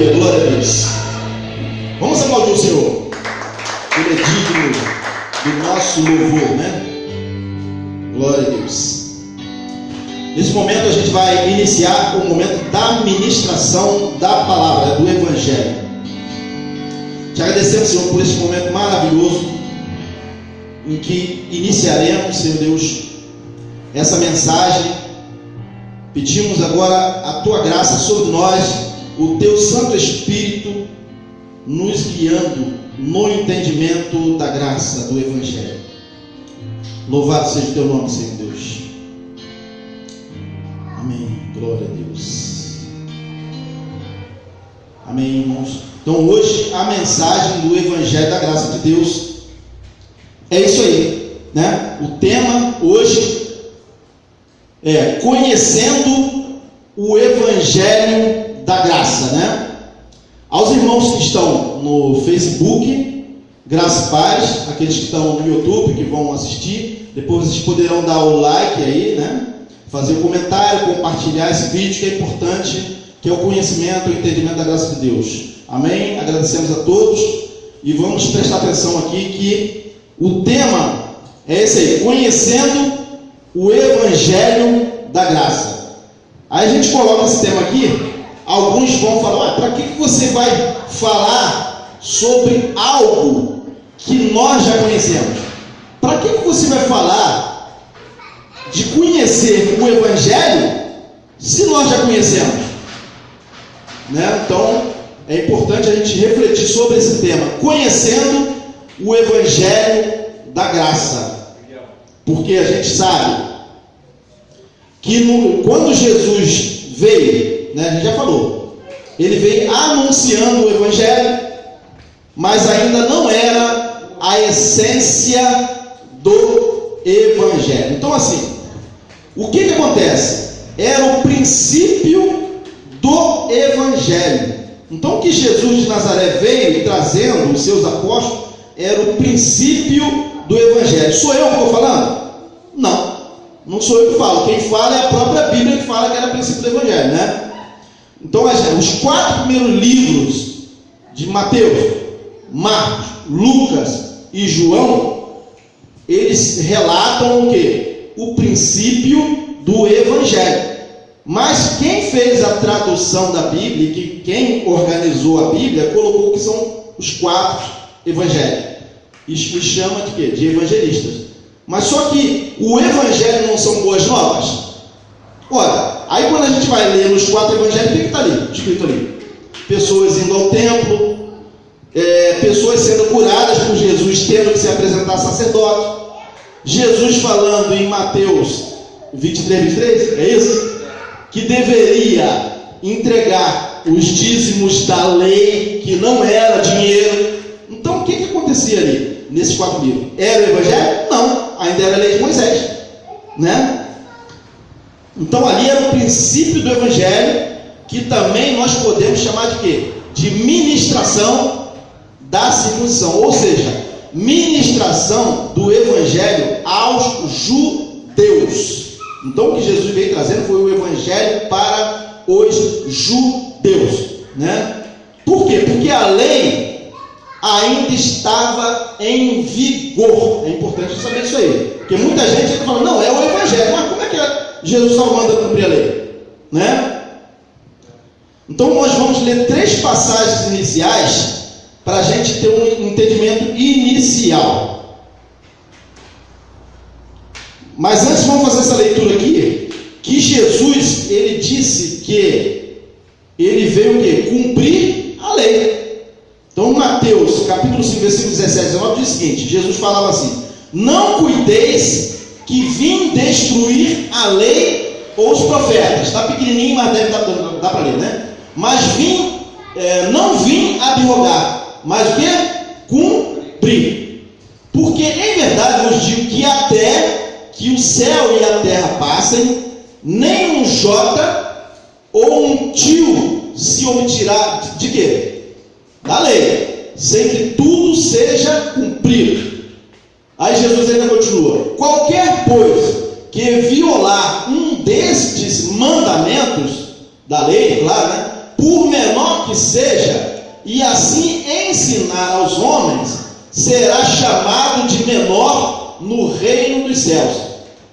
Aleluia, glória a Deus. Vamos aplaudir o Senhor. Ele é digno do nosso louvor, né? Glória a Deus. Nesse momento a gente vai iniciar o momento da ministração da palavra, do Evangelho. Te agradecemos, Senhor, por esse momento maravilhoso em que iniciaremos, Senhor Deus, essa mensagem. Pedimos agora a Tua graça sobre nós, o Teu Santo Espírito nos guiando no entendimento da graça do Evangelho. Louvado seja o Teu nome, Senhor Deus. Amém. Glória a Deus. Amém, irmãos. Então hoje a mensagem do Evangelho da graça de Deus é isso aí, né? O tema hoje é conhecendo o Evangelho da graça, né? Aos irmãos que estão no Facebook, graça e paz, aqueles que estão no YouTube, que vão assistir, depois vocês poderão dar o like aí, né? Fazer o comentário, compartilhar esse vídeo que é importante, que é o conhecimento, o entendimento da graça de Deus. Amém? Agradecemos a todos e vamos prestar atenção aqui que o tema é esse aí, conhecendo o Evangelho da graça. Aí a gente coloca esse tema aqui, alguns vão falar, para que você vai falar sobre algo que nós já conhecemos? Para que você vai falar de conhecer o Evangelho se nós já conhecemos? Né? Então é importante a gente refletir sobre esse tema, conhecendo o Evangelho da graça, porque a gente sabe que quando Jesus veio, né, a gente já falou, ele veio anunciando o Evangelho, mas ainda não era a essência do Evangelho. Então assim, o que acontece? Era o princípio do Evangelho. Então o que Jesus de Nazaré veio trazendo os seus apóstolos era o princípio do Evangelho. Sou eu que estou falando? Não sou eu que falo. Quem fala é a própria Bíblia que fala que era o princípio do Evangelho, né? Então os 4 primeiros livros de Mateus, Marcos, Lucas e João, eles relatam o quê? O princípio do Evangelho. Mas quem fez a tradução da Bíblia, quem organizou a Bíblia, colocou que são os 4 evangelhos. E chama de quê? De evangelistas. Mas só que o Evangelho não são boas novas? Ora, aí quando a gente vai ler nos 4 evangelhos, o que está ali? Escrito ali? Pessoas indo ao templo, pessoas sendo curadas por Jesus, tendo que se apresentar sacerdote. Jesus falando em Mateus 23, é isso? Que deveria entregar os dízimos da lei, que não era dinheiro. Então o que acontecia ali, nesses 4 livros? Era o Evangelho? Não, ainda era a lei de Moisés, né? Então ali era o princípio do Evangelho, que também nós podemos chamar de quê? De ministração da circuncisão, ou seja, ministração do Evangelho aos judeus. Então o que Jesus veio trazendo foi o Evangelho para os judeus, né? Por quê? Porque a lei ainda estava em vigor. É importante saber isso aí, porque muita gente fala, não, é o Evangelho, mas como é que Jesus estava mandando cumprir a lei? Né? Então nós vamos ler 3 passagens iniciais para a gente ter um entendimento inicial. Mas antes vamos fazer essa leitura aqui, que Jesus, ele disse que ele veio o quê? Cumprir a lei. Então Mateus, capítulo 5, versículo 17, 19, diz o seguinte, Jesus falava assim, não cuideis que vim destruir a lei ou os profetas. Está pequenininho, mas dá para ler, né? Mas não vim abrogar, mas o quê? Cumprir. Porque em verdade eu vos digo que até que o céu e a terra passem, nem um jota ou um tio se omitirá de quê? Da lei, sem que tudo seja cumprido. Aí Jesus ainda continua, qualquer pois que violar um destes mandamentos da lei, claro, né? por menor que seja, e assim ensinar aos homens, será chamado de menor no reino dos céus.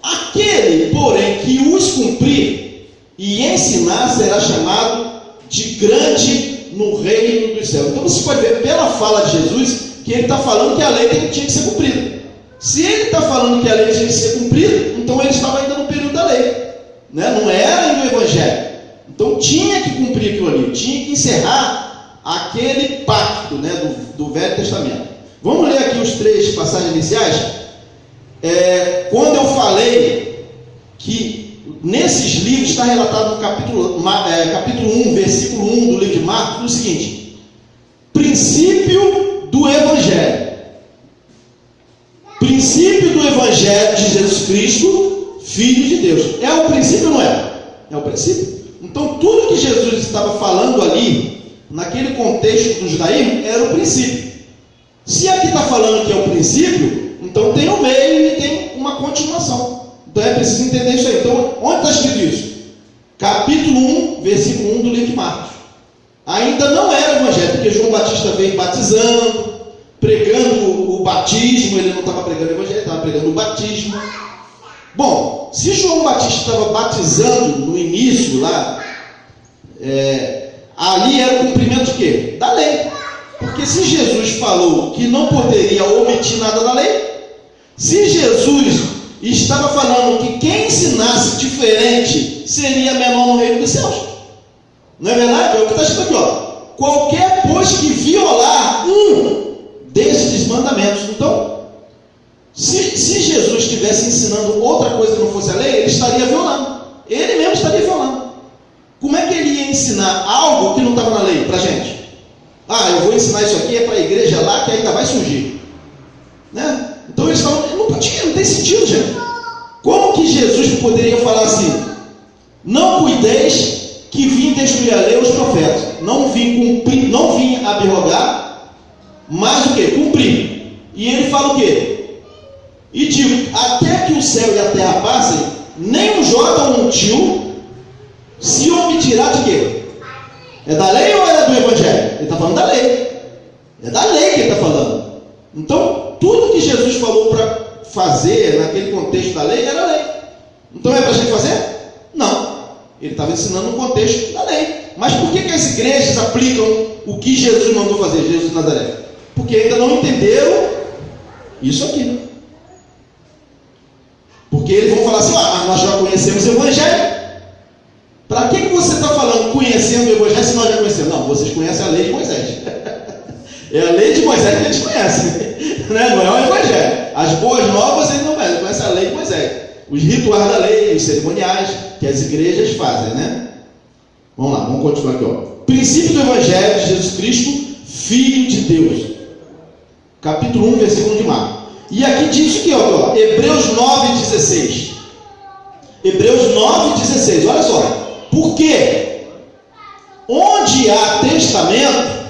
Aquele, porém, que os cumprir e ensinar, será chamado de grande no reino dos céus. Então você pode ver pela fala de Jesus que ele está falando que a lei tinha que ser cumprida. Se ele está falando que a lei tinha que ser cumprida, então ele estava ainda no período da lei, né? Não era ainda o evangelho. Então tinha que cumprir aquilo ali, tinha que encerrar aquele pacto, né, do Velho Testamento. Vamos ler aqui os 3 passagens iniciais. Quando eu falei que nesses livros está relatado no capítulo 1, versículo 1 do livro de Marcos, o seguinte: princípio do Evangelho. Princípio do Evangelho de Jesus Cristo, Filho de Deus. É o princípio ou não é? É o princípio. Então tudo que Jesus estava falando ali, naquele contexto do judaísmo, era o princípio. Se aqui está falando que é o princípio, então tem o meio e tem uma continuação. Então é preciso entender isso aí. Então, onde está escrito isso? Capítulo 1, versículo 1 do livro de Marcos. Ainda não era o evangelho, porque João Batista veio batizando, pregando o batismo. Ele não estava pregando o evangelho, ele estava pregando o batismo. Bom, se João Batista estava batizando no início lá, ali era o cumprimento de quê? Da lei. Porque se Jesus falou que não poderia omitir nada da lei, se Jesus estava falando que quem ensinasse diferente seria menor no reino dos céus, não é verdade? É o que está escrito aqui, ó. Qualquer, pois, que violar um destes mandamentos. Então, se Jesus estivesse ensinando outra coisa que não fosse a lei, ele estaria violando. Ele mesmo estaria violando. Como é que ele ia ensinar algo que não estava na lei para a gente? Eu vou ensinar isso aqui, é para a igreja lá que ainda vai surgir, né? Então eles falam, não podia, não tem sentido, gente. Como que Jesus poderia falar assim: não cuideis que vim destruir a lei e os profetas, não vim cumprir, não vim abrogar, mas o que? Cumprir. E ele fala o quê? E digo, até que o céu e a terra passem, nem um jota ou um tio se omitirá de quê? É da lei ou é do evangelho? Ele está falando da lei. É da lei que ele está falando. Então, tudo que Jesus falou para fazer naquele contexto da lei era lei. Então é para a gente fazer? Não. Ele estava ensinando no contexto da lei. Mas por que as igrejas aplicam o que Jesus mandou fazer, Jesus de Nazaré? Porque ainda não entenderam isso aqui. Porque eles vão falar assim: mas nós já conhecemos o evangelho. Para que você está falando conhecendo o evangelho se nós já conhecemos? Não, vocês conhecem a lei de Moisés. É a lei de Moisés que eles conhecem, né? Não é o evangelho. As boas novas eles não conhecem, eles conhecem a lei de Moisés. Os rituais da lei, os cerimoniais que as igrejas fazem, né? Vamos lá, vamos continuar aqui, ó. Princípio do evangelho de Jesus Cristo, Filho de Deus. Capítulo 1, versículo 1 de Marcos. E aqui diz aqui, ó, Hebreus 9,16. Hebreus 9,16, olha só. Porque onde há testamento,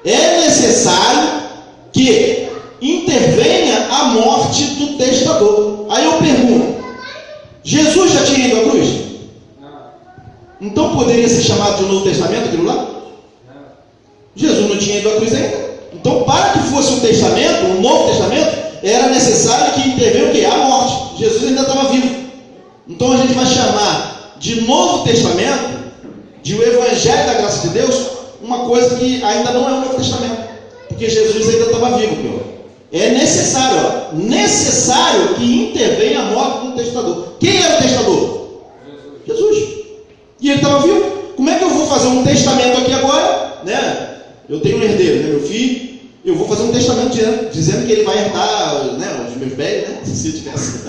é necessário que intervenha a morte do testador. Aí eu pergunto: Jesus já tinha ido à cruz? Então poderia ser chamado de Novo Testamento aquilo lá? Jesus não tinha ido à cruz ainda. Então, para que fosse um testamento, um Novo Testamento, era necessário que intervenha o quê? A morte. Jesus ainda estava vivo. Então a gente vai chamar de Novo Testamento, de o Evangelho da Graça de Deus, uma coisa que ainda não é o Novo Testamento, porque Jesus ainda estava vivo. É necessário que intervenha a morte do testador. Quem era o testador? Jesus. E ele estava vivo. Como é que eu vou fazer um testamento aqui agora, né? Eu tenho um herdeiro, né, meu filho. Eu vou fazer um testamento dizendo que ele vai herdar, né, os meus bens, né? Se eu tivesse.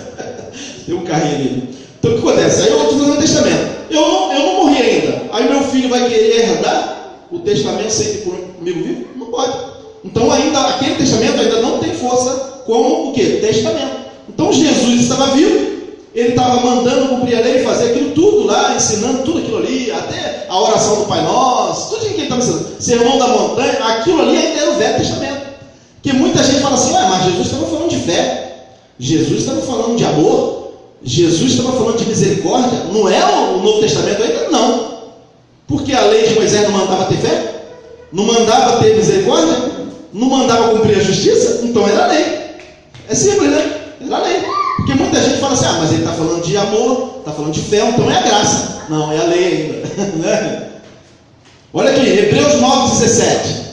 Tem um carrinho ali. Então o que acontece? Aí eu estou fazendo um testamento. Eu não morri ainda. Aí meu filho vai querer herdar o testamento sem ter comigo vivo? Não pode. Então ainda aquele testamento ainda não tem força como o quê? Testamento. Então Jesus estava vivo. Ele estava mandando cumprir a lei, fazer aquilo tudo lá, ensinando tudo aquilo ali, até a oração do Pai Nosso, tudo que ele estava ensinando. Sermão da montanha, aquilo ali ainda era o Velho Testamento. Porque muita gente fala assim: mas Jesus estava falando de fé, Jesus estava falando de amor, Jesus estava falando de misericórdia. Não é o Novo Testamento ainda? Não. Porque a lei de Moisés não mandava ter fé? Não mandava ter misericórdia? Não mandava cumprir a justiça? Então era lei. É simples, né? Era lei. Porque muita gente fala assim, mas ele está falando de amor, está falando de fé, então é a graça. Não, é a lei ainda. Né? Olha aqui, Hebreus 9,17.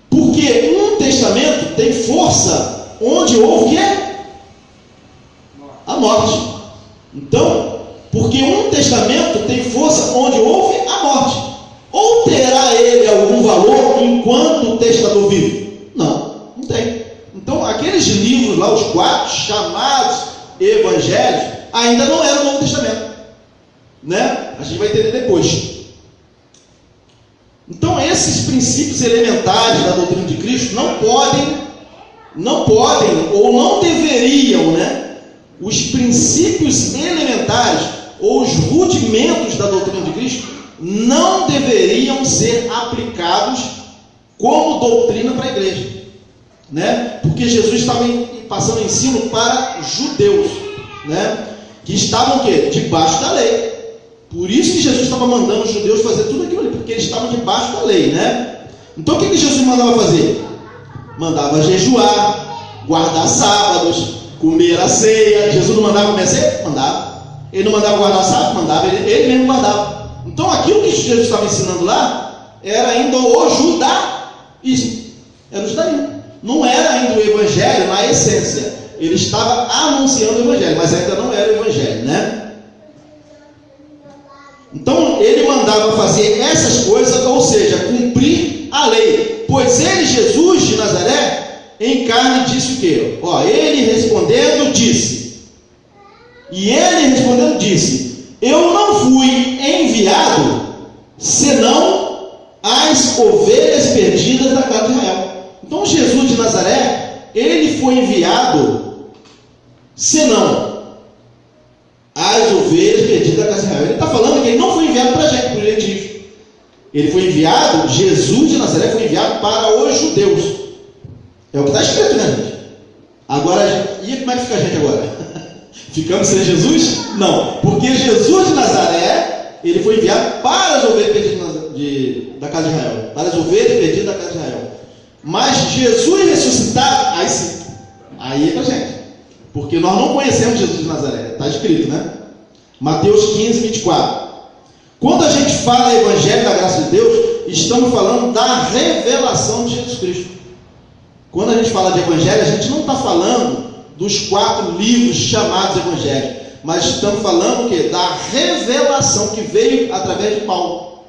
Porque um testamento tem força onde houve o quê? A morte. Então, porque um testamento tem força onde houve a morte. Ou terá ele algum valor enquanto o testador vive? Não, não tem. Então, aqueles livros lá, os 4 chamados evangelhos, ainda não eram o Novo Testamento. Né? A gente vai entender depois. Então, esses princípios elementares da doutrina de Cristo não podem ou não deveriam, né? Os princípios elementares ou os rudimentos da doutrina de Cristo não deveriam ser aplicados como doutrina para a igreja, né? Porque Jesus estava passando ensino para judeus, né? Que estavam o quê? Debaixo da lei. Por isso que Jesus estava mandando os judeus fazer tudo aquilo ali, porque eles estavam debaixo da lei, né? Então o que Jesus mandava fazer? Mandava jejuar, guardar sábados, comer a ceia. Jesus não mandava comer a ceia? Mandava. Ele não mandava guardar sábado? Mandava. Ele mesmo guardava. Então aquilo que Jesus estava ensinando lá era ainda o judaísmo. Era o judaísmo. Não era ainda o evangelho na essência. Ele estava anunciando o evangelho, mas ainda não era o evangelho, né? Então ele mandava fazer essas coisas, ou seja, cumprir a lei. Pois ele, Jesus de Nazaré, em carne disse o quê? Ele respondendo disse. E ele respondendo disse: eu não fui enviado senão as ovelhas perdidas da casa de Israel. Então Jesus de Nazaré, ele foi enviado senão as ovelhas perdidas da casa de Israel. Ele está falando que ele não foi enviado para a gente, para os gentios. Ele foi enviado, Jesus de Nazaré foi enviado para os judeus. É o que está escrito, né, gente? Agora, e como é que fica a gente agora? Ficamos sem Jesus? Não, porque Jesus de Nazaré, ele foi enviado para as ovelhas perdidas da casa de Israel. Para as ovelhas perdidas da casa de Israel. Mas Jesus ressuscitado, aí sim, aí é para a gente. Porque nós não conhecemos Jesus de Nazaré. Está escrito, né? Mateus 15, 24. Quando a gente fala evangelho da graça de Deus, estamos falando da revelação de Jesus Cristo. Quando a gente fala de evangelho, a gente não está falando dos 4 livros chamados evangelhos, mas estamos falando o quê? Da revelação que veio através de Paulo,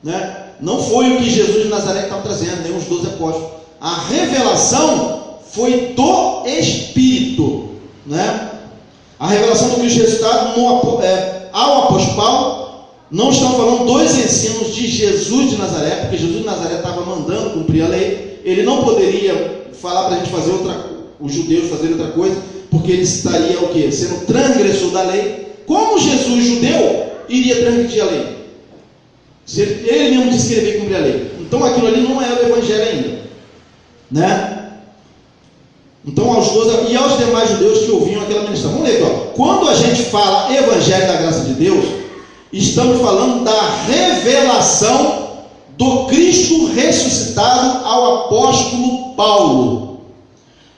né? Não foi o que Jesus de Nazaré estava trazendo, nem os 12 apóstolos. A revelação foi do Espírito, né? A revelação do Cristo ressuscitado ao apóstolo Paulo. Não estamos falando dos ensinos de Jesus de Nazaré, porque Jesus de Nazaré estava mandando cumprir a lei. Ele não poderia falar para a gente fazer os judeus fazerem outra coisa, porque ele estaria o quê? Sendo transgressor da lei. Como Jesus judeu iria transgredir a lei? Ele mesmo disse que ele veio cumprir a lei. Então aquilo ali não era o evangelho ainda, né? Então aos 12 e aos demais judeus que ouviam aquela ministração. Vamos ler aqui, quando a gente fala evangelho da graça de Deus, estamos falando da revelação do Cristo ressuscitado ao apóstolo Paulo.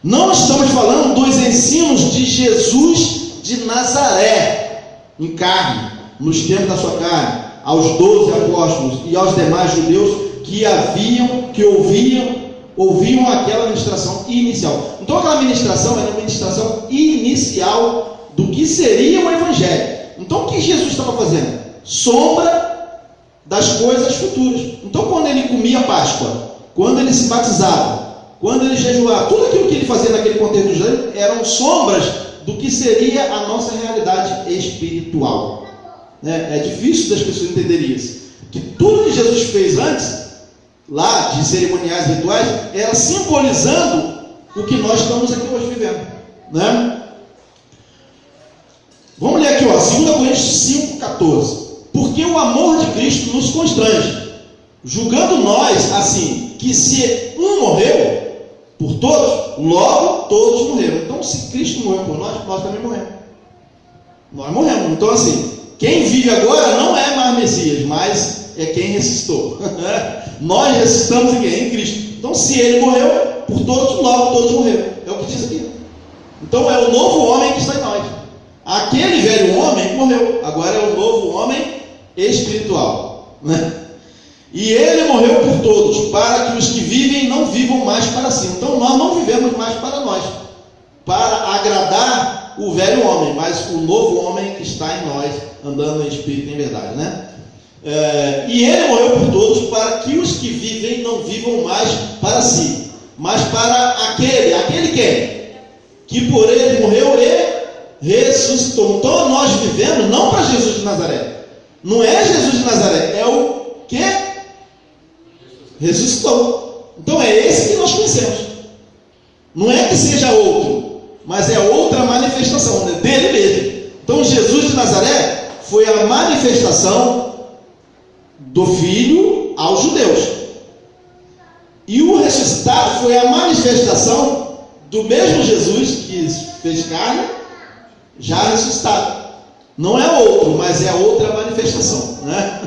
Não estamos falando dos ensinos de Jesus de Nazaré, em carne, nos tempos da sua carne, aos 12 apóstolos e aos demais judeus que ouviam aquela ministração inicial. Então aquela ministração era uma ministração inicial do que seria o evangelho. Então o que Jesus estava fazendo? Sombra das coisas futuras. Então quando ele comia Páscoa, quando ele se batizava, quando ele jejuava, tudo aquilo que ele fazia naquele contexto do judaísmo eram sombras do que seria a nossa realidade espiritual. É difícil das pessoas entenderem isso. Que tudo que Jesus fez antes, lá de cerimoniais rituais, era simbolizando o que nós estamos aqui hoje vivendo, né? Vamos ler aqui, 2 Coríntios 5,14. Porque o amor de Cristo nos constrange, julgando nós assim, que se um morreu por todos, logo todos morreram. Então se Cristo morreu por nós, nós também morremos. Nós morremos. Então assim, Quem vive agora não é mais Messias, mas é quem ressuscitou. Nós ressuscitamos em quem? Em Cristo. Então, se ele morreu por todos, logo todos morreram. É o que diz aqui. Então, é o novo homem que está em nós. Aquele velho homem morreu. Agora é o novo homem espiritual. E ele morreu por todos, para que os que vivem não vivam mais para si. Então, nós não vivemos mais para nós, para agradar o velho homem, mas o novo homem que está em nós, andando em espírito e em verdade, né? E ele morreu por todos, para que os que vivem não vivam mais para si, mas para aquele que por ele morreu e ressuscitou. Então nós vivemos não para Jesus de Nazaré. Não é Jesus de Nazaré, é o que ressuscitou. Então é esse que nós conhecemos. Não é que seja outro, mas é outra manifestação, né, dele mesmo. Então Jesus de Nazaré foi a manifestação do Filho aos judeus. E o ressuscitado foi a manifestação do mesmo Jesus que fez carne, já ressuscitado. Não é outro, mas é outra manifestação, né?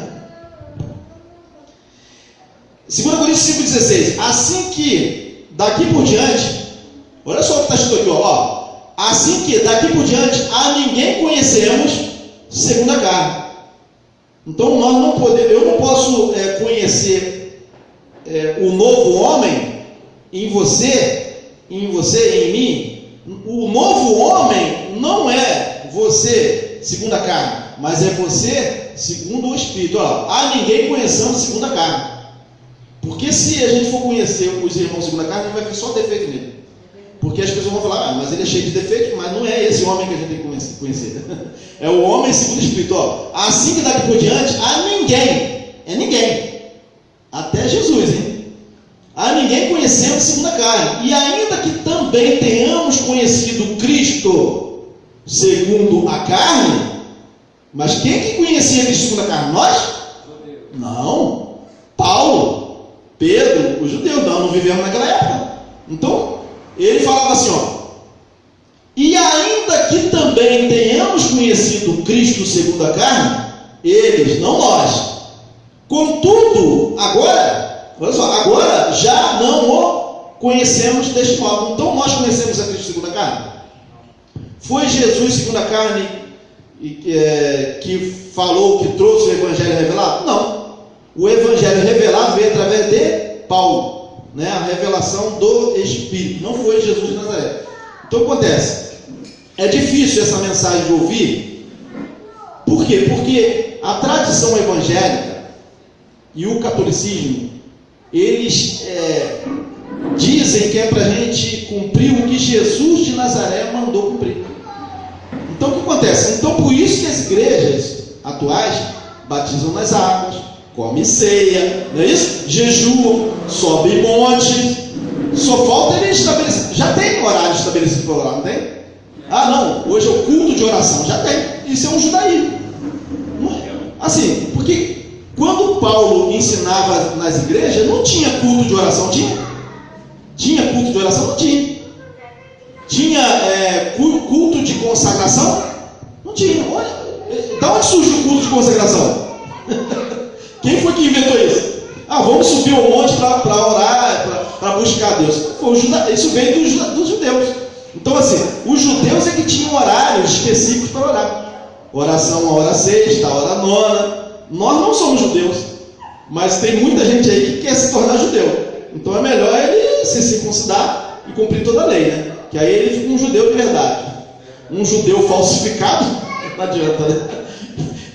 2 Coríntios 5,16. Assim que daqui por diante, olha só o que está escrito aqui, ó. Assim que daqui por diante a ninguém conhecemos segundo a carne. Então nós não podemos, eu não posso conhecer o novo homem em você, em mim. O novo homem não é você segundo a carne, mas é você segundo o Espírito. Olha lá, a ninguém conhecemos segundo a carne. Porque se a gente for conhecer os irmãos segundo a carne, a gente vai ver só defeito nele. Porque as pessoas vão falar, mas ele é cheio de defeitos, mas não é esse homem que a gente tem que conhecer. É o homem segundo o Espírito. Ó, assim que daqui por diante, a ninguém, até Jesus, hein? A ninguém conhecemos segundo a carne. E ainda que também tenhamos conhecido Cristo segundo a carne, mas quem que conhecia Cristo segundo a carne? Nós? Não. Paulo, Pedro, os judeus, não vivemos naquela época. Então, ele falava assim, ó, e ainda que também tenhamos conhecido Cristo segundo a carne, eles, não nós. Contudo, agora, olha só, agora já não o conhecemos deste modo. Então nós conhecemos a Cristo segundo a carne. Foi Jesus segundo a carne que falou, que trouxe o Evangelho revelado? Não. O Evangelho revelado veio através de Paulo, né? A revelação do Espírito. Não foi Jesus de Nazaré. Então acontece, é difícil essa mensagem de ouvir. Por quê? Porque a tradição evangélica e o catolicismo, eles dizem que é para a gente cumprir o que Jesus de Nazaré mandou cumprir. Então o que acontece? Então por isso que as igrejas atuais batizam nas águas, comem ceia, não é isso? Jejuam, sobem monte. Só falta ele estabelecer. Já tem horário estabelecido para orar, não tem? Ah não, hoje é o culto de oração. Já tem. Isso é um judaísmo. Assim, porque quando Paulo ensinava nas igrejas, não tinha culto de oração, tinha? Tinha culto de oração? Não tinha. Tinha culto de consagração? Não tinha. Olha, da onde surgiu o culto de consagração? Quem foi que inventou isso? Ah, vamos subir ao monte para orar, para buscar Deus. Isso veio dos judeus. Então assim, os judeus é que tinham horários específicos para orar. Oração a hora sexta, a hora nona. Nós não somos judeus, mas tem muita gente aí que quer se tornar judeu. Então é melhor ele se circuncidar e cumprir toda a lei, né? Que aí ele fica um judeu de verdade. Um judeu falsificado, não adianta, né?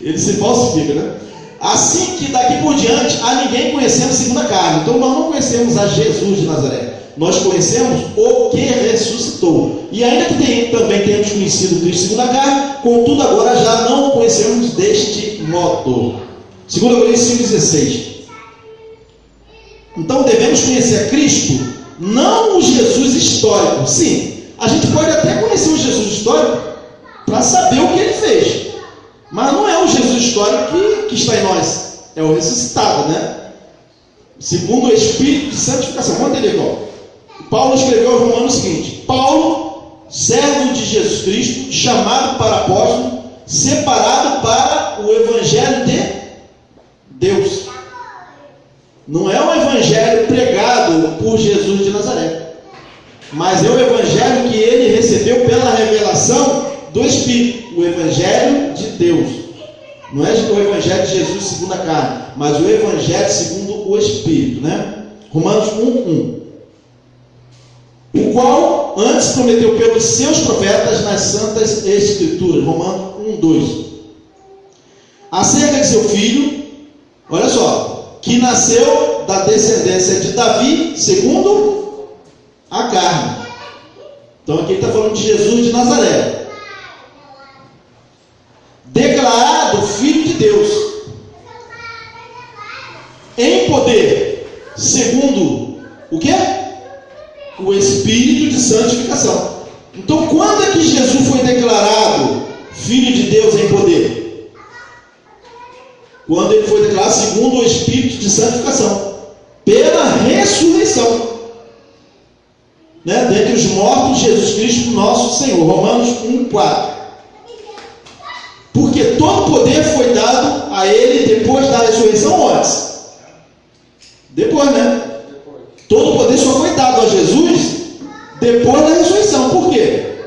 Ele se falsifica, né? Assim que daqui por diante a ninguém conhecemos segundo a carne. Então nós não conhecemos a Jesus de Nazaré. Nós conhecemos o que ressuscitou. E ainda que também tenhamos conhecido Cristo segundo a carne, contudo agora já não o conhecemos deste modo. 2 Coríntios 5,16. Então devemos conhecer a Cristo, não o Jesus histórico. Sim, a gente pode até conhecer o Jesus histórico para saber o que ele fez, mas não é o Jesus histórico que está em nós, é o ressuscitado, né? Segundo o Espírito de santificação. Quando ele igual? Paulo escreveu aos Romanos o seguinte: Paulo, servo de Jesus Cristo, chamado para apóstolo, separado para o evangelho de Deus. Não é o evangelho pregado por Jesus de Nazaré, mas é o evangelho que ele recebeu pela revelação do Espírito, o evangelho de Deus. Não é o evangelho de Jesus segundo a carne, mas o evangelho segundo o Espírito, né? Romanos 1:1. O qual antes prometeu pelos seus profetas nas santas escrituras. Romanos 1:2. Acerca de seu filho, olha só, que nasceu da descendência de Davi segundo a carne. Então aqui ele está falando de Jesus de Nazaré, declarado Filho de Deus, em poder, segundo o quê? O Espírito de santificação. Então, quando é que Jesus foi declarado Filho de Deus em poder? Quando ele foi declarado segundo o Espírito de santificação, pela ressurreição, né? Dentre os mortos, Jesus Cristo, nosso Senhor. Romanos 1:4. Porque todo poder foi dado a ele depois da ressurreição ou antes? Depois, né? Todo poder só foi dado a Jesus depois da ressurreição. Por quê?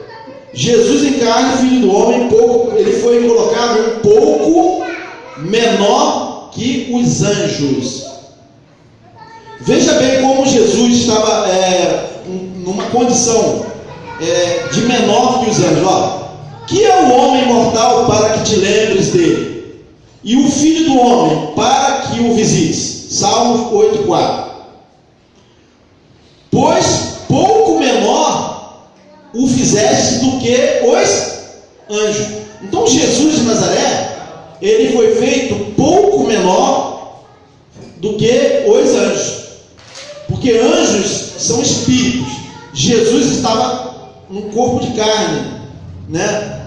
Jesus em carne, filho do homem, ele foi colocado um pouco menor que os anjos. Veja bem como Jesus estava numa condição de menor que os anjos. Ó, que é o homem mortal para que te lembres dele, e o filho do homem para que o visites. Salmos 8:4. Pois pouco menor o fizeste do que os anjos. Então Jesus de Nazaré, ele foi feito pouco menor do que os anjos, porque anjos são espíritos. Jesus estava num corpo de carne, né?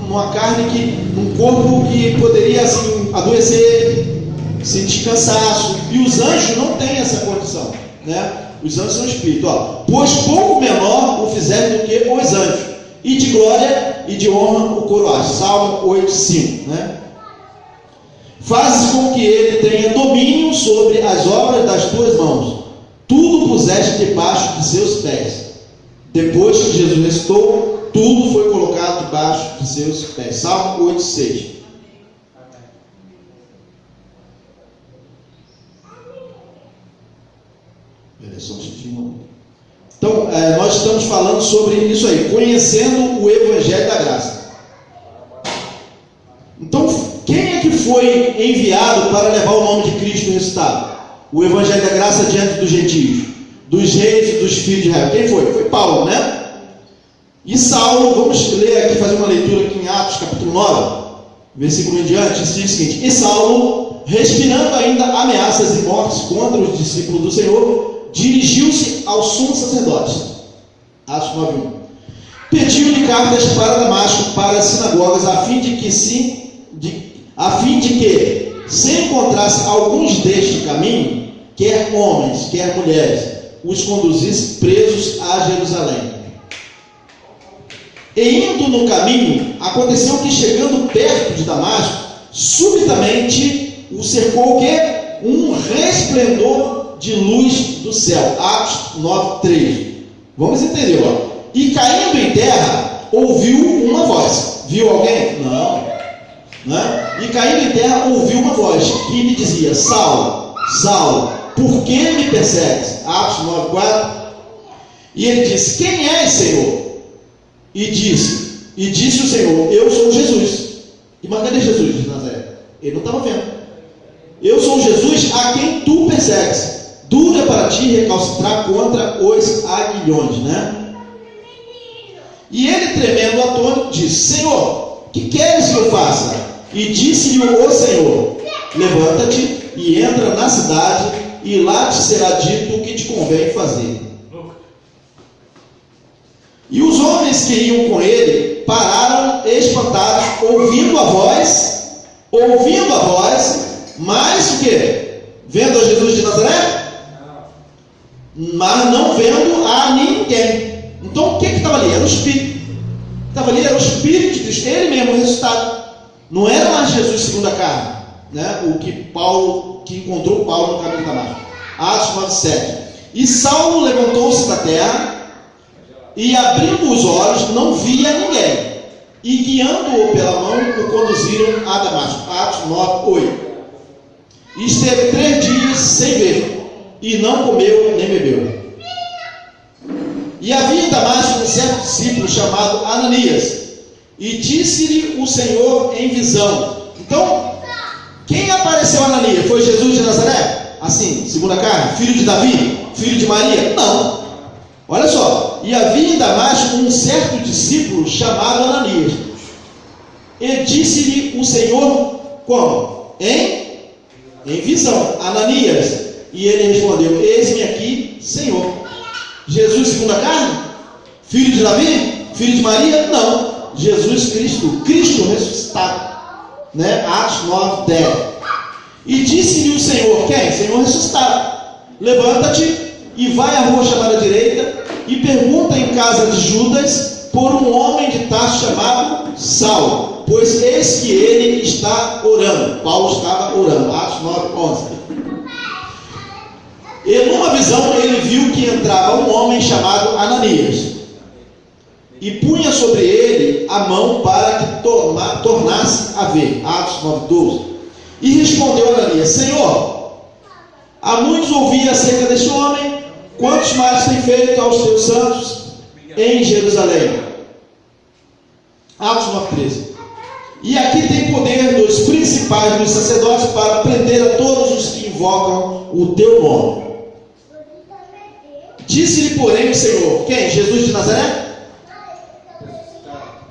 Num corpo que poderia assim adoecer, sentir cansaço, e os anjos não têm essa condição, né? Os anjos são espíritos. Ó, pois pouco menor o fizeste do que os anjos, e de glória e de honra o coroaste. Salmo 8:5, né? Fazes com que ele tenha domínio sobre as obras das tuas mãos, tudo puseste debaixo de seus pés. Depois que Jesus ressuscitou, tudo foi colocado debaixo de seus pés. Salmo 8:6. Então, nós estamos falando sobre isso aí, conhecendo o Evangelho da Graça. Então, quem é que foi enviado para levar o nome de Cristo ressuscitado? O Evangelho da Graça diante dos gentios, dos reis e dos filhos de Israel. Quem foi? Foi Paulo, né? E Saulo, vamos ler aqui, fazer uma leitura aqui em Atos capítulo 9, versículo em diante, diz o seguinte: e Saulo, respirando ainda ameaças e mortes contra os discípulos do Senhor, dirigiu-se ao sumo sacerdote. Atos 9:1. Pediu-lhe cartas para Damasco, para as sinagogas, a fim de que se encontrasse alguns deste caminho, quer homens, quer mulheres, os conduzisse presos a Jerusalém. E indo no caminho, aconteceu que, chegando perto de Damasco, subitamente o cercou o quê? Um resplendor de luz do céu. Atos 9:3. Vamos entender, ó. E caindo em terra, ouviu uma voz. Viu alguém? Não. Né? E caindo em terra, ouviu uma voz que lhe dizia: Saulo, Saulo, por que me persegues? Atos 9:4. E ele disse: quem és, Senhor? E disse o Senhor: eu sou Jesus. E mas cadê Jesus de Nazaré? Ele não estava vendo. Eu sou Jesus a quem tu persegues. Dura para ti recalcitrar contra os aguilhões, né? E ele, tremendo atônito, disse: Senhor, que queres que eu faça? E disse-lhe o Senhor: levanta-te e entra na cidade, e lá te será dito o que te convém fazer. E os homens que iam com ele pararam espantados, ouvindo a voz, mas o que? Vendo a Jesus de Nazaré? Mas não vendo a ninguém. Então o que estava ali? Era o Espírito. estava ali era o Espírito de Cristo, ele mesmo ressuscitado. Não era mais Jesus segundo a carne, né? O que encontrou Paulo no caminho de Damasco. Atos 9:7. E Saulo levantou-se da terra e, abrindo os olhos, não via ninguém. E, guiando-o pela mão, o conduziram a Damasco. Atos 9:8. E esteve 3 dias sem ver, e não comeu nem bebeu. E havia em Damasco um certo discípulo chamado Ananias, e disse-lhe o Senhor em visão. Então, quem apareceu a Ananias? Foi Jesus de Nazaré? Assim, segundo a carne? Filho de Davi? Filho de Maria? Não. Olha só. E havia em Damasco um certo discípulo chamado Ananias, e disse-lhe o Senhor como? Em visão. Ananias. E ele respondeu: eis-me aqui, Senhor. Jesus segundo a carne? Filho de Davi? Filho de Maria? Não. Jesus Cristo ressuscitado, né? Atos 9:10. E disse-lhe o Senhor, quem? Senhor ressuscitado: levanta-te e vai à rua chamada direita e pergunta em casa de Judas por um homem de Tarso chamado Saulo, pois eis que ele está orando. Paulo estava orando. Atos 9:11. E numa visão ele viu que entrava um homem chamado Ananias e punha sobre ele a mão para que tornasse a ver. Atos 9:12. E respondeu Ananias: Senhor, há muitos ouvi acerca deste homem, quantos males tem feito aos teus santos em Jerusalém. Atos 9:13. E aqui tem poder dos principais dos sacerdotes para prender a todos os que invocam o teu nome. Disse-lhe, porém, o Senhor, quem? Jesus de Nazaré?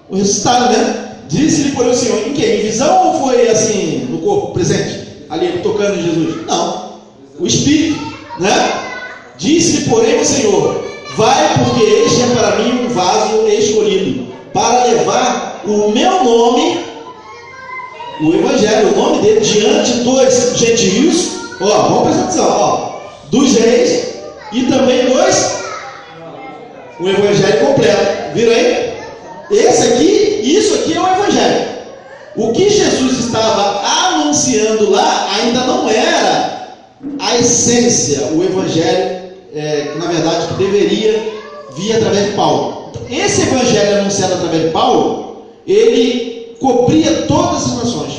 O ressuscitado, né? Disse-lhe, porém, o Senhor, em quê? Em visão ou foi assim, no corpo, presente? Ali, tocando em Jesus? Não. O Espírito, né? Disse-lhe, porém, o Senhor: vai, porque este é para mim um vaso escolhido, para levar o meu nome, o Evangelho, o nome dele, diante dos gentios, vamos prestar atenção, dos reis e também o Evangelho completo. Viram aí? Isso aqui é o Evangelho. O que Jesus estava anunciando lá ainda não era a essência, o Evangelho, na verdade, que deveria vir através de Paulo. Então, esse Evangelho anunciado através de Paulo, ele cobria todas as nações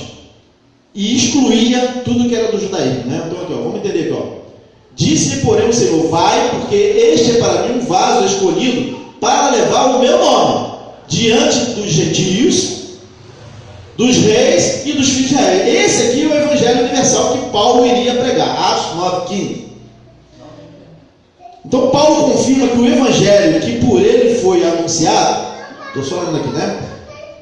e excluía tudo que era do judaísmo, né? Então aqui, vamos entender aqui, Disse-lhe, porém, o Senhor: vai, porque este é para mim um vaso escolhido para levar o meu nome diante dos gentios, dos reis e dos filhos de Israel. Esse aqui é o Evangelho universal que Paulo iria pregar. Atos 9:15. Então Paulo confirma que o Evangelho que por ele foi anunciado, estou só olhando aqui, né?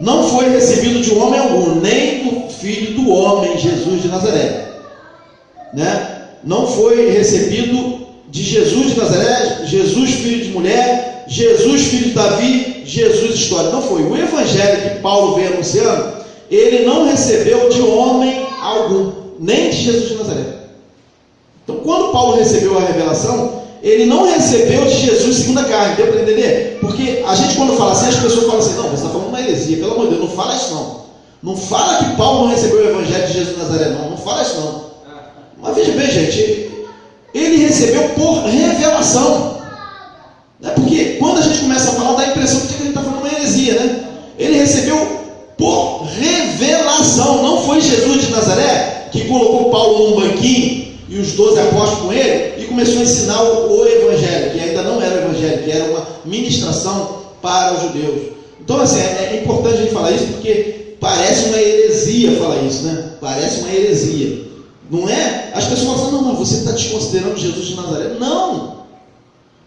Não foi recebido de homem algum, nem do Filho do homem, Jesus de Nazaré, né? Não foi recebido de Jesus de Nazaré, Jesus filho de mulher, Jesus filho de Davi, Jesus história. Não foi. O Evangelho que Paulo veio anunciando, ele não recebeu de homem algum, nem de Jesus de Nazaré. Então, quando Paulo recebeu a revelação, ele não recebeu de Jesus segundo a carne. Deu para entender? Porque a gente, quando fala assim, as pessoas falam assim: não, você está falando uma heresia, pelo amor de Deus, não fala isso não. Não fala que Paulo não recebeu o Evangelho de Jesus de Nazaré, não fala isso não. Mas veja bem, gente, ele recebeu por revelação, né? Porque quando a gente começa a falar, dá a impressão de que a gente está falando uma heresia, né? Ele recebeu por revelação. Não foi Jesus de Nazaré que colocou Paulo num banquinho e os 12 apóstolos com ele e começou a ensinar o Evangelho, que ainda não era o Evangelho, que era uma ministração para os judeus. Então, assim, é importante a gente falar isso, porque parece uma heresia falar isso, né? Parece uma heresia. Não é? As pessoas falam assim: não, você está desconsiderando Jesus de Nazaré. Não!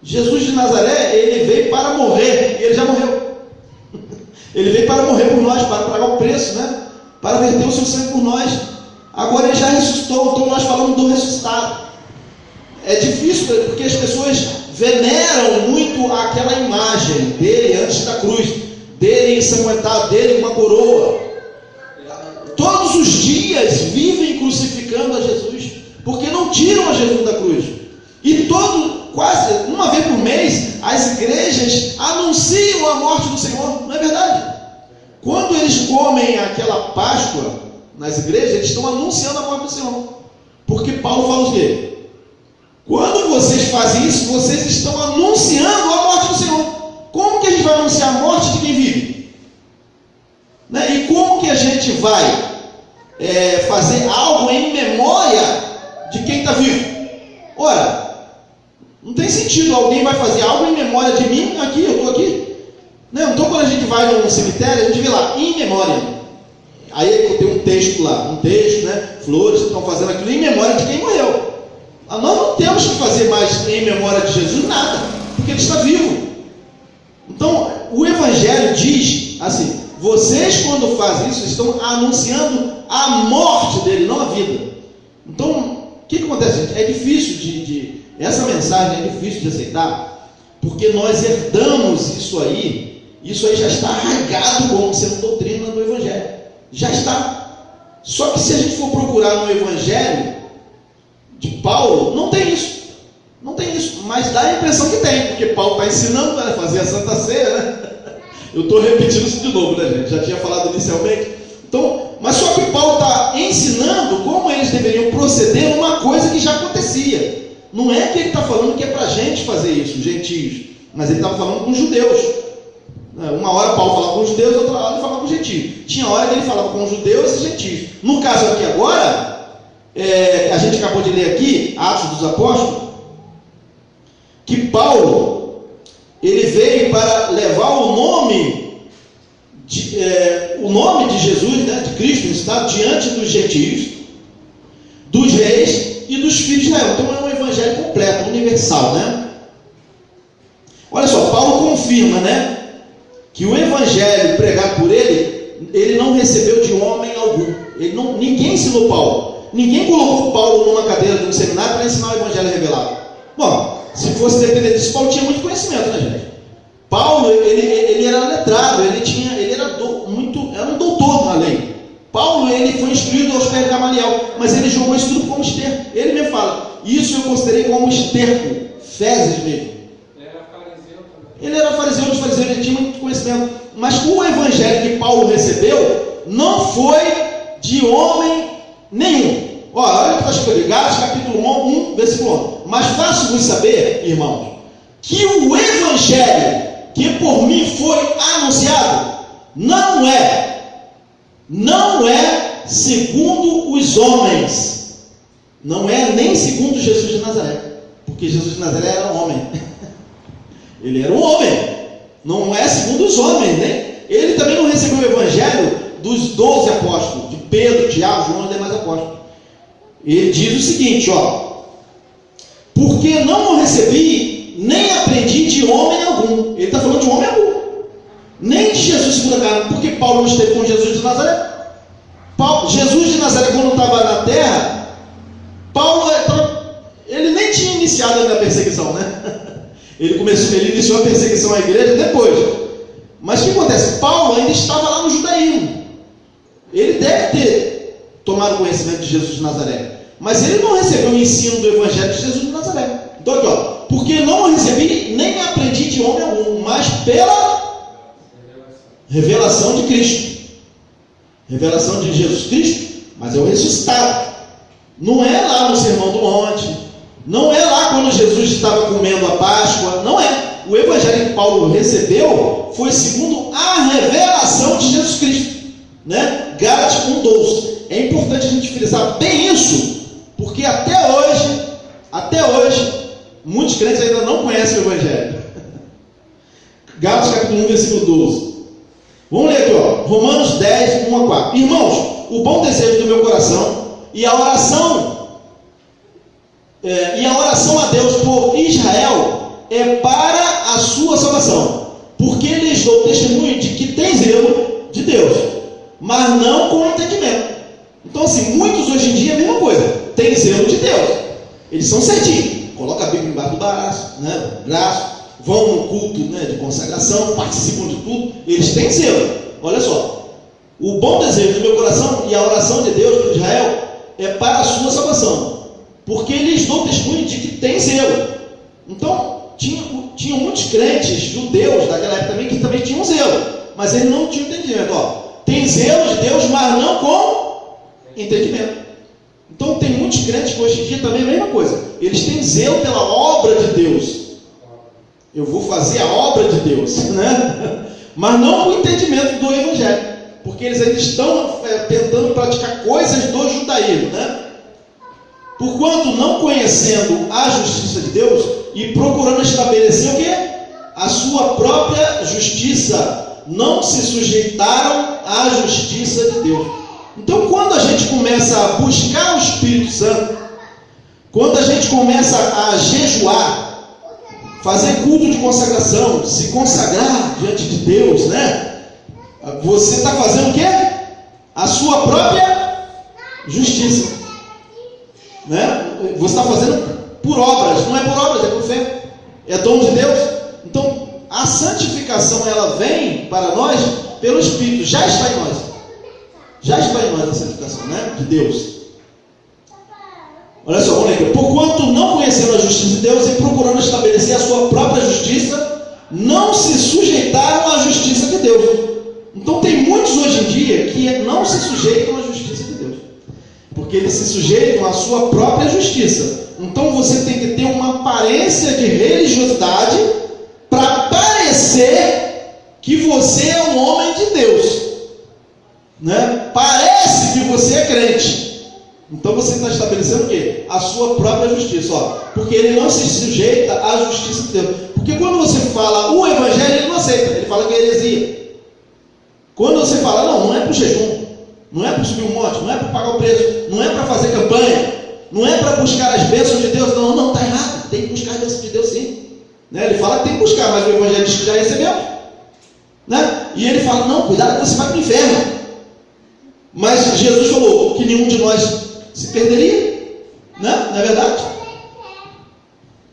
Jesus de Nazaré, ele veio para morrer, e ele já morreu. Ele veio para morrer por nós, para pagar o preço, né? Para verter o seu sangue por nós. Agora ele já ressuscitou, então nós falamos do ressuscitado. É difícil, porque as pessoas veneram muito aquela imagem dele antes da cruz, dele ensanguentado, dele com uma coroa. Todos os dias vivem crucificando a Jesus, porque não tiram a Jesus da cruz. E quase uma vez por mês, as igrejas anunciam a morte do Senhor, não é verdade? comem aquela Páscoa nas igrejas, eles estão anunciando a morte do Senhor. Porque Paulo fala o quê? Quando vocês fazem isso, vocês estão anunciando a morte do Senhor. Como que a gente vai anunciar a morte de quem vive? Né? E como que a gente vai fazer algo em memória de quem está vivo? Ora, não tem sentido alguém vai fazer algo em memória de mim aqui, eu estou aqui. Não, então quando a gente vai num cemitério, a gente vê lá, em memória. Aí tem um texto lá, né? Flores estão fazendo aquilo em memória de quem morreu. Nós não temos que fazer mais em memória de Jesus nada, porque ele está vivo. Então, o Evangelho diz assim: vocês, quando fazem isso, estão anunciando a morte dele, não a vida. Então, o que acontece, gente? É difícil essa mensagem é difícil de aceitar, porque nós herdamos isso aí já está arraigado como sendo doutrina do Evangelho. Já está. Só que se a gente for procurar no Evangelho de Paulo, não tem isso. Não tem isso, mas dá a impressão que tem, porque Paulo está ensinando a fazer a Santa Ceia, né? Eu estou repetindo isso de novo, né, gente? Já tinha falado inicialmente. Então, mas só que Paulo está ensinando como eles deveriam proceder numa coisa que já acontecia. Não é que ele está falando que é para a gente fazer isso, gentios, mas ele estava falando com os judeus. Uma hora Paulo falava com os judeus, outra hora ele falava com os gentios. Tinha hora que ele falava com os judeus e gentios. No caso aqui agora, a gente acabou de ler aqui, Atos dos Apóstolos, que Paulo, ele veio para levar o nome de Jesus, né, de Cristo, está diante dos gentios, dos reis e dos filhos de Israel. Então é um evangelho completo, universal, né? Olha só, Paulo confirma, né, que o evangelho pregado por ele não recebeu de homem algum. Ninguém ensinou Paulo. Ninguém colocou Paulo numa cadeira de um seminário para ensinar o evangelho revelado. Bom, se fosse depender disso, Paulo tinha muito conhecimento, né, gente? Paulo, ele era letrado, ele era um doutor na lei. Paulo, ele foi instruído aos pés de Gamaliel, mas ele jogou isso tudo como esterco. Ele mesmo fala, isso eu considerei como esterco, fezes mesmo. Ele era fariseu dos fariseus, ele tinha muito conhecimento. Mas o evangelho que Paulo recebeu não foi de homem nenhum. Olha o que está escrito ali, Gálatas capítulo 1, versículo 11. Mas faço-vos saber, irmãos, que o evangelho que por mim foi anunciado não é segundo os homens, não é nem segundo Jesus de Nazaré, porque Jesus de Nazaré era um homem. Ele era um homem, não é segundo os homens, né? Ele também não recebeu o evangelho dos 12 apóstolos, de Pedro, Tiago, João e demais apóstolos. Ele diz o seguinte, porque não o recebi, nem aprendi de homem algum. Ele está falando de homem algum, nem de Jesus segundo a carne, porque Paulo não esteve com Jesus de Nazaré. Jesus de Nazaré, quando estava na terra, Paulo, ele nem tinha iniciado ainda a perseguição, né? Ele iniciou a perseguição à igreja depois. Mas o que acontece? Paulo ainda estava lá no judaísmo. Ele deve ter tomado conhecimento de Jesus de Nazaré, mas ele não recebeu o ensino do evangelho de Jesus de Nazaré. Então aqui, porque não recebi, nem aprendi de homem algum, mas pela revelação de Cristo. Revelação de Jesus Cristo, mas é o ressuscitado. Não é lá no Sermão do Monte, não é lá quando Jesus estava comendo a Páscoa, não é. O evangelho que Paulo recebeu foi segundo a revelação de Jesus Cristo, né? Gálatas 1:12. É importante a gente frisar bem isso, porque até hoje, muitos crentes ainda não conhecem o evangelho. Gálatas capítulo 1, versículo 12. Vamos ler aqui, Romanos 10, 1-4. Irmãos, o bom desejo do meu coração e a oração a Deus por Israel é para a sua salvação, porque lhes dou testemunho de que tem zelo de Deus, mas não com entendimento. Então, assim, muitos hoje em dia é a mesma coisa, tem zelo de Deus, eles são certinhos, coloca a Bíblia embaixo do braço, vão no culto, né, de consagração, participam de tudo, eles têm zelo. Olha só, o bom desejo do meu coração e a oração de Deus por Israel é para a sua salvação, porque eles dão testemunho de que tem zelo. Então, tinham muitos crentes judeus daquela época também que também tinham zelo, mas eles não tinham entendimento. Tem tem zelo de Deus, mas não com entendimento. Então tem muitos crentes que hoje em dia também é a mesma coisa. Eles têm zelo pela obra de Deus. Eu vou fazer a obra de Deus, né? Mas não com o entendimento do Evangelho. Porque eles ainda estão tentando praticar coisas do judaísmo, né? Porquanto não conhecendo a justiça de Deus e procurando estabelecer o quê? A sua própria justiça, não se sujeitaram à justiça de Deus. Então, quando a gente começa a buscar o Espírito Santo, quando a gente começa a jejuar, fazer culto de consagração, se consagrar diante de Deus, né? Você está fazendo o quê? A sua própria justiça, né? Você está fazendo por obras, não é por obras, é por fé, é dom de Deus. Então, a santificação, ela vem para nós pelo Espírito, já está em nós. Já está em nós a santificação, né? De Deus. Olha só, vamos ler aqui. Porquanto não conheceram a justiça de Deus e procurando estabelecer a sua própria justiça, não se sujeitaram à justiça de Deus. Então tem muitos hoje em dia que não se sujeitam à justiça de Deus, porque eles se sujeitam à sua própria justiça. Então você tem que ter uma aparência de religiosidade para parecer que você é um homem de Deus, né? Parece que você é crente. Então você está estabelecendo o quê? A sua própria justiça, ó. Porque ele não se sujeita à justiça de Deus. Porque quando você fala o Evangelho, ele não aceita, ele fala que é heresia. Quando você fala, não é para o jejum, não é para subir um monte, não é para pagar o preço, não é para fazer campanha, não é para buscar as bênçãos de Deus, não, está errado, tem que buscar as bênçãos de Deus sim, né? Ele fala que tem que buscar, mas o Evangelho diz que já recebeu, né? E ele fala, não, cuidado que você vai para o inferno. Mas Jesus falou que nenhum de nós se perderia, né? Não é verdade?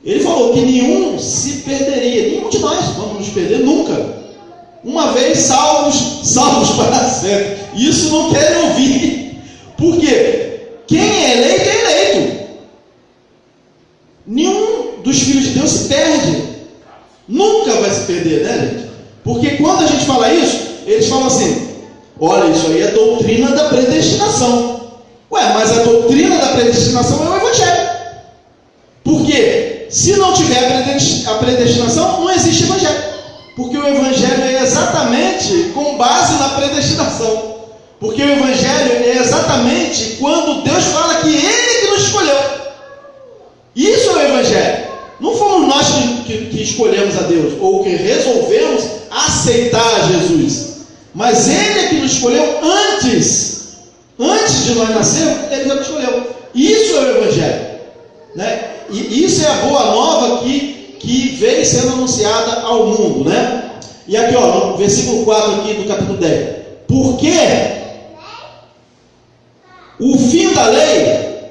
Ele falou que nenhum se perderia, nenhum de nós vamos nos perder nunca. Uma vez salvos para sempre. Isso não querem ouvir. Por quê? Quem é eleito é eleito. Nenhum dos filhos de Deus se perde. Nunca vai se perder, né, gente? Porque quando a gente fala isso, eles falam assim, olha, isso aí é doutrina da predestinação. Ué, mas a doutrina da predestinação é o Evangelho. Por quê? Se não tiver a predestinação, não existe Evangelho. Porque o Evangelho é exatamente com base na predestinação. Porque o Evangelho é exatamente quando Deus fala que Ele que nos escolheu. Isso é o Evangelho. Não fomos nós que escolhemos a Deus, ou que resolvemos aceitar Jesus. Mas Ele é que nos escolheu antes de nós nascermos, Ele já nos escolheu. Isso é o Evangelho, né? E isso é a boa nova que veio sendo anunciada ao mundo, né? E aqui, ó, no versículo 4 aqui do capítulo 10. Porque o fim da lei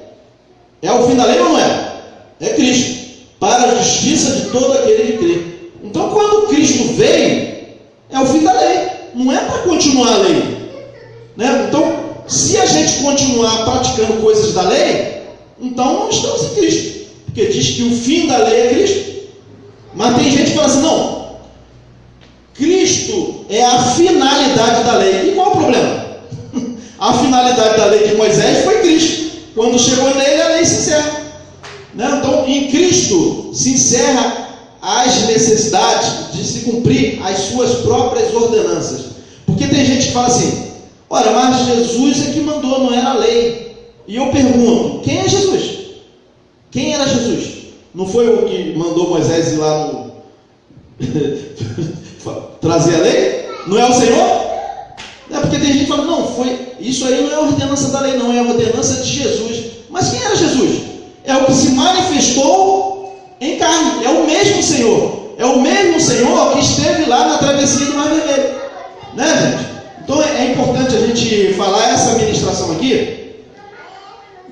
é o fim da lei ou não é? É Cristo, para a justiça de todo aquele que crê. Então, quando Cristo veio, é o fim da lei, não é para continuar a lei, né? Então, se a gente continuar praticando coisas da lei, então não estamos em Cristo, porque diz que o fim da lei é Cristo. Mas tem gente que fala assim, não, Cristo é a finalidade da lei. E qual o problema? A finalidade da lei de Moisés foi Cristo. Quando chegou nele, a lei se encerra, né? Então, em Cristo se encerra as necessidades de se cumprir as suas próprias ordenanças. Porque tem gente que fala assim, olha, mas Jesus é que mandou, não era a lei. E eu pergunto, quem é Jesus? Quem era Jesus? Não foi o que mandou Moisés ir lá no trazer a lei? Não é o Senhor? É porque tem gente que fala, não, isso aí não é a ordenança da lei, não, é a ordenança de Jesus. Mas quem era Jesus? É o que se manifestou em carne, é o mesmo Senhor. É o mesmo Senhor que esteve lá na travessia do Mar Vermelho, né, gente? Então é importante a gente falar essa ministração aqui,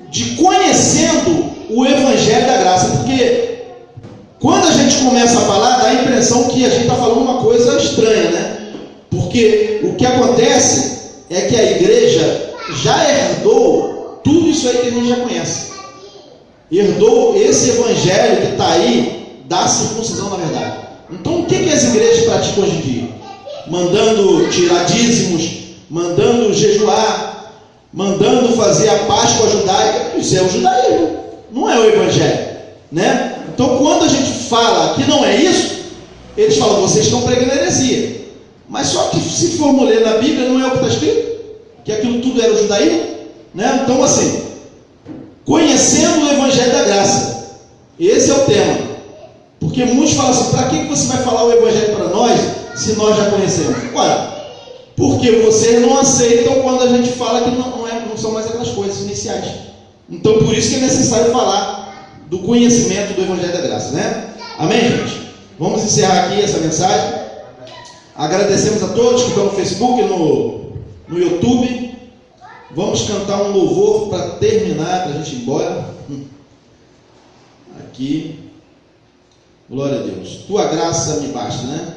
de conhecendo o Evangelho da Graça, porque quando a gente começa a falar, dá a impressão que a gente está falando uma coisa estranha, né? Porque o que acontece é que a igreja já herdou tudo isso aí que a gente já conhece. Herdou esse Evangelho que está aí, da circuncisão, na verdade. Então, o que as igrejas praticam hoje em dia? Mandando tirar dízimos, mandando jejuar, mandando fazer a Páscoa judaica. Isso é o judaísmo, não é o evangelho, né? Então, quando a gente fala que não é isso, eles falam, vocês estão pregando heresia. Mas só que se formos ler na Bíblia, não é o que está escrito? Que aquilo tudo era o judaísmo, né? Então, assim, conhecendo o evangelho da graça, esse é o tema. Porque muitos falam assim, para que você vai falar o evangelho para nós, se nós já conhecemos? Ora, porque vocês não aceitam quando a gente fala que não são mais aquelas coisas iniciais. Então, por isso que é necessário falar do conhecimento do evangelho da graça, né? Amém, gente? Vamos encerrar aqui essa mensagem. Agradecemos a todos que estão no Facebook, no YouTube. Vamos cantar um louvor para terminar, para a gente ir embora. Aqui. Glória a Deus. Tua graça me basta, né?